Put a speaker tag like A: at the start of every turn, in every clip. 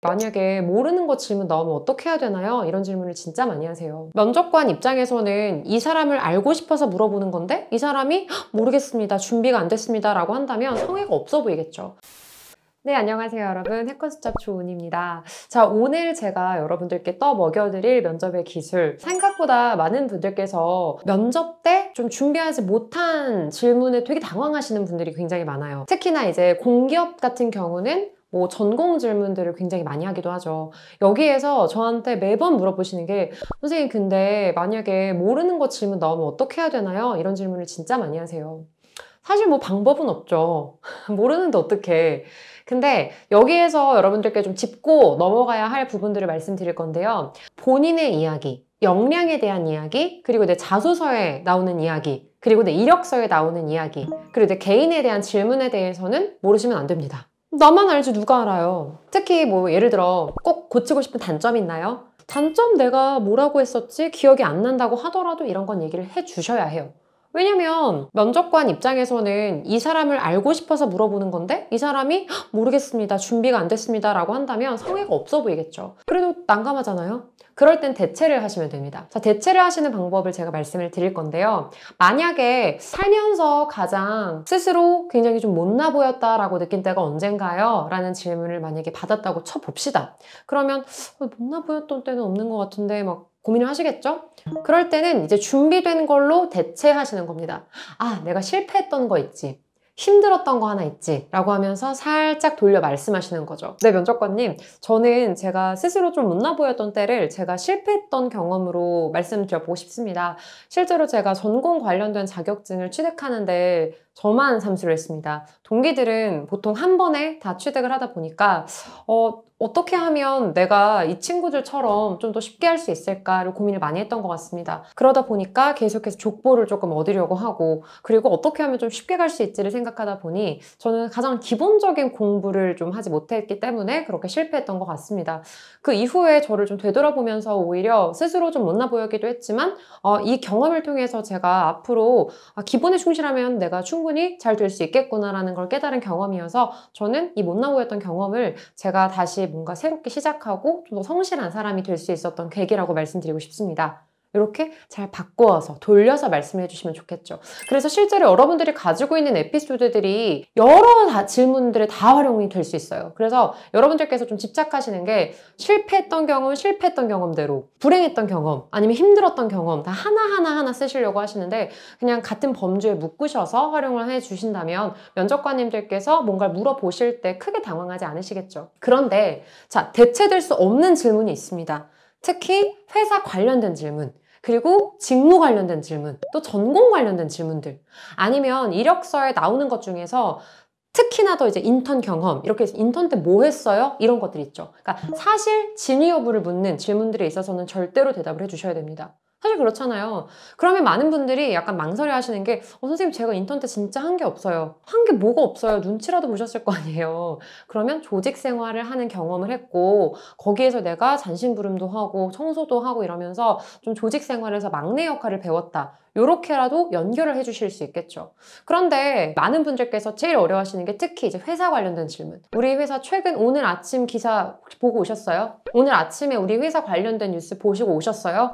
A: 만약에 모르는 거 질문 나오면 어떻게 해야 되나요? 이런 질문을 진짜 많이 하세요. 면접관 입장에서는 이 사람을 알고 싶어서 물어보는 건데 이 사람이 모르겠습니다, 준비가 안 됐습니다 라고 한다면 성의가 없어 보이겠죠. 네, 안녕하세요 여러분. 해커스잡 조은입니다. 자, 오늘 제가 여러분들께 떠먹여드릴 면접의 기술, 생각보다 많은 분들께서 면접 때 좀 준비하지 못한 질문에 되게 당황하시는 분들이 굉장히 많아요. 특히나 이제 공기업 같은 경우는 뭐 전공 질문들을 굉장히 많이 하기도 하죠. 여기에서 저한테 매번 물어보시는 게, 선생님 근데 만약에 모르는 거 질문 나오면 어떻게 해야 되나요? 이런 질문을 진짜 많이 하세요. 사실 뭐 방법은 없죠. 모르는데 어떡해. 근데 여기에서 여러분들께 좀 짚고 넘어가야 할 부분들을 말씀드릴 건데요. 본인의 이야기, 역량에 대한 이야기, 그리고 내 자소서에 나오는 이야기, 그리고 내 이력서에 나오는 이야기, 그리고 내 개인에 대한 질문에 대해서는 모르시면 안 됩니다. 나만 알지 누가 알아요. 특히 뭐 예를 들어 꼭 고치고 싶은 단점이 있나요? 단점 내가 뭐라고 했었지? 기억이 안 난다고 하더라도 이런 건 얘기를 해 주셔야 해요. 왜냐면 면접관 입장에서는 이 사람을 알고 싶어서 물어보는 건데 이 사람이 모르겠습니다, 준비가 안 됐습니다 라고 한다면 성의가 없어 보이겠죠. 그래도 난감하잖아요. 그럴 땐 대체를 하시면 됩니다. 자, 대체를 하시는 방법을 제가 말씀을 드릴 건데요. 만약에 살면서 가장 스스로 굉장히 좀 못나 보였다라고 느낀 때가 언젠가요? 라는 질문을 만약에 받았다고 쳐봅시다. 그러면 못나 보였던 때는 없는 것 같은데 막 고민을 하시겠죠? 그럴 때는 이제 준비된 걸로 대체하시는 겁니다. 아, 내가 실패했던 거 있지, 힘들었던 거 하나 있지 라고 하면서 살짝 돌려 말씀하시는 거죠. 네, 면접관님, 저는 제가 스스로 좀 못나 보였던 때를 제가 실패했던 경험으로 말씀드려보고 싶습니다. 실제로 제가 전공 관련된 자격증을 취득하는데 저만 삼수를 했습니다. 동기들은 보통 한 번에 다 취득을 하다 보니까 어떻게 하면 내가 이 친구들처럼 좀 더 쉽게 할 수 있을까를 고민을 많이 했던 것 같습니다. 그러다 보니까 계속해서 족보를 조금 얻으려고 하고, 그리고 어떻게 하면 좀 쉽게 갈 수 있지를 생각하다 보니 저는 가장 기본적인 공부를 좀 하지 못했기 때문에 그렇게 실패했던 것 같습니다. 그 이후에 저를 좀 되돌아보면서 오히려 스스로 좀 못나 보였기도 했지만 이 경험을 통해서 제가 앞으로 기본에 충실하면 내가 충분히 잘 될 수 있겠구나라는 걸 깨달은 경험이어서 저는 이 못나 보였던 경험을 제가 다시 뭔가 새롭게 시작하고 좀 더 성실한 사람이 될 수 있었던 계기라고 말씀드리고 싶습니다. 이렇게 잘 바꾸어서 돌려서 말씀해 주시면 좋겠죠. 그래서 실제로 여러분들이 가지고 있는 에피소드들이 여러 질문들에 다 활용이 될 수 있어요. 그래서 여러분들께서 좀 집착하시는 게 실패했던 경험, 실패했던 경험대로, 불행했던 경험, 아니면 힘들었던 경험 다 하나하나 쓰시려고 하시는데 그냥 같은 범주에 묶으셔서 활용을 해 주신다면 면접관님들께서 뭔가를 물어보실 때 크게 당황하지 않으시겠죠. 그런데 자, 대체될 수 없는 질문이 있습니다. 특히 회사 관련된 질문, 그리고 직무 관련된 질문, 또 전공 관련된 질문들, 아니면 이력서에 나오는 것 중에서 특히나 더 이제 인턴 경험, 이렇게 해서 인턴 때 뭐 했어요? 이런 것들 있죠. 그러니까 사실 진위 여부를 묻는 질문들에 있어서는 절대로 대답을 해주셔야 됩니다. 사실 그렇잖아요. 그러면 많은 분들이 약간 망설여 하시는 게 선생님 제가 인턴 때 진짜 한 게 없어요. 한 게 뭐가 없어요. 눈치라도 보셨을 거 아니에요. 그러면 조직 생활을 하는 경험을 했고 거기에서 내가 잔심부름도 하고 청소도 하고 이러면서 좀 조직 생활에서 막내 역할을 배웠다. 요렇게라도 연결을 해주실 수 있겠죠. 그런데 많은 분들께서 제일 어려워하시는 게 특히 이제 회사 관련된 질문. 우리 회사 최근 오늘 아침 기사 보고 오셨어요? 오늘 아침에 우리 회사 관련된 뉴스 보시고 오셨어요?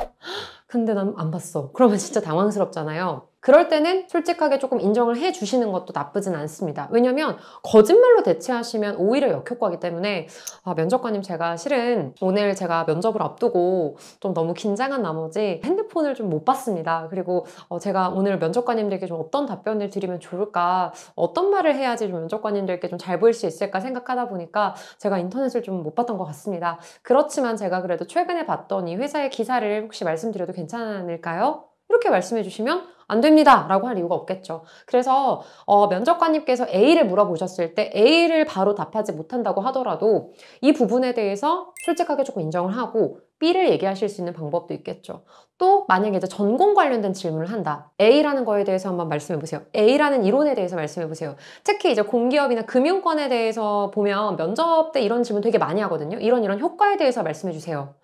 A: 근데 난 안 봤어. 그러면 진짜 당황스럽잖아요. 그럴 때는 솔직하게 조금 인정을 해주시는 것도 나쁘진 않습니다. 왜냐면 거짓말로 대체하시면 오히려 역효과이기 때문에 면접관님 제가 실은 오늘 제가 면접을 앞두고 좀 너무 긴장한 나머지 핸드폰을 좀 못 봤습니다. 그리고 제가 오늘 면접관님들께 좀 어떤 답변을 드리면 좋을까, 어떤 말을 해야지 좀 면접관님들께 좀 잘 보일 수 있을까 생각하다 보니까 제가 인터넷을 좀 못 봤던 것 같습니다. 그렇지만 제가 그래도 최근에 봤던 이 회사의 기사를 혹시 말씀드려도 괜찮을까요? 이렇게 말씀해 주시면 안 됩니다 라고 할 이유가 없겠죠. 그래서 면접관님께서 A를 물어보셨을 때 A를 바로 답하지 못한다고 하더라도 이 부분에 대해서 솔직하게 조금 인정을 하고 B를 얘기하실 수 있는 방법도 있겠죠. 또 만약에 이제 전공 관련된 질문을 한다. A라는 거에 대해서 한번 말씀해 보세요. A라는 이론에 대해서 말씀해 보세요. 특히 이제 공기업이나 금융권에 대해서 보면 면접 때 이런 질문 되게 많이 하거든요. 이런 효과에 대해서 말씀해 주세요.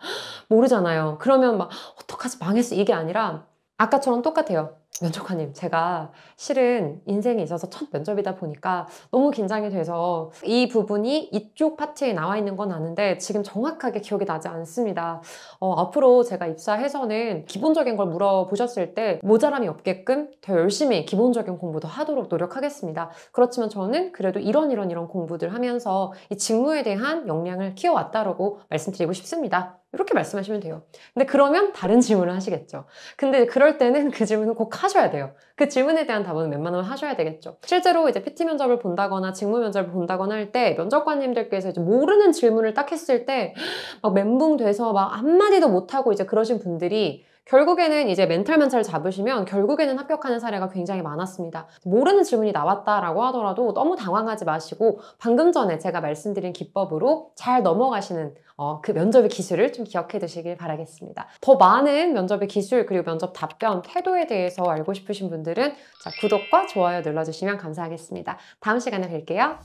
A: 모르잖아요. 그러면 막 어떡하지, 망했어, 이게 아니라 아까처럼 똑같아요. 면접관님, 제가 실은 인생에 있어서 첫 면접이다 보니까 너무 긴장이 돼서 이 부분이 이쪽 파트에 나와 있는 건 아는데 지금 정확하게 기억이 나지 않습니다. 앞으로 제가 입사해서는 기본적인 걸 물어보셨을 때 모자람이 없게끔 더 열심히 기본적인 공부도 하도록 노력하겠습니다. 그렇지만 저는 그래도 이런 공부들 하면서 이 직무에 대한 역량을 키워왔다라고 말씀드리고 싶습니다. 이렇게 말씀하시면 돼요. 근데 그러면 다른 질문을 하시겠죠. 근데 그럴 때는 그 질문을 꼭 하셔야 돼요. 그 질문에 대한 답은 웬만하면 하셔야 되겠죠. 실제로 이제 PT 면접을 본다거나 직무 면접을 본다거나 할 때 면접관님들께서 이제 모르는 질문을 딱 했을 때 막 멘붕 돼서 막 한마디도 못하고 이제 그러신 분들이 결국에는 이제 멘탈만 잘 잡으시면 결국에는 합격하는 사례가 굉장히 많았습니다. 모르는 질문이 나왔다라고 하더라도 너무 당황하지 마시고 방금 전에 제가 말씀드린 기법으로 잘 넘어가시는 그 면접의 기술을 좀 기억해 두시길 바라겠습니다. 더 많은 면접의 기술 그리고 면접 답변, 태도에 대해서 알고 싶으신 분들은 구독과 좋아요 눌러주시면 감사하겠습니다. 다음 시간에 뵐게요.